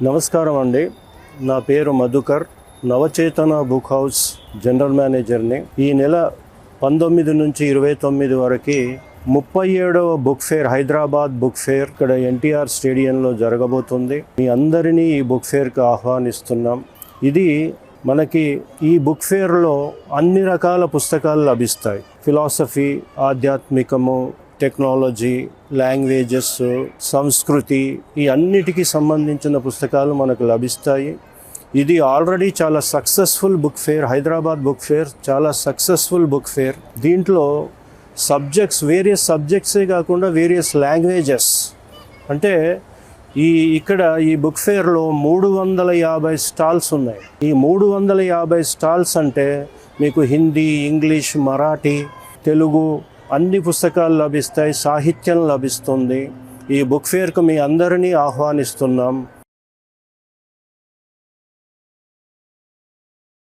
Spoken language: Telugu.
నమస్కారం అండి. నా పేరు Madhukar, Navachetana book house general మేనేజర్ని. ఈ నెల 19 నుంచి 29 వరకు 37వ book fair, Hyderabad book fair ఇక్కడ ఎన్టీఆర్ స్టేడియంలో జరగబోతుంది. మీ అందరినీ ఈ బుక్ ఫేర్కి ఆహ్వానిస్తున్నాం. ఇది మనకి ఈ బుక్ ఫేర్లో అన్ని రకాల పుస్తకాలు లభిస్తాయి. ఫిలాసఫీ, ఆధ్యాత్మికము, టెక్నాలజీ, లాంగ్వేజెస్, సంస్కృతి, ఈ అన్నిటికీ సంబంధించిన పుస్తకాలు మనకు లభిస్తాయి. ఇది ఆల్రెడీ చాలా successful book fair. Hyderabad book fair చాలా సక్సెస్ఫుల్ బుక్ ఫేర్. దీంట్లో వేరియస్ సబ్జెక్ట్సే కాకుండా వేరియస్ లాంగ్వేజెస్, అంటే ఇక్కడ ఈ బుక్ ఫేర్లో 350 స్టాల్స్ ఉన్నాయి. ఈ 350 స్టాల్స్ అంటే మీకు హిందీ, ఇంగ్లీష్, మరాఠీ, తెలుగు అన్ని పుస్తకాలు లభిస్తాయి. సాహిత్యం లభిస్తుంది. ఈ బుక్ ఫేర్కు మీ అందరినీ ఆహ్వానిస్తున్నాం.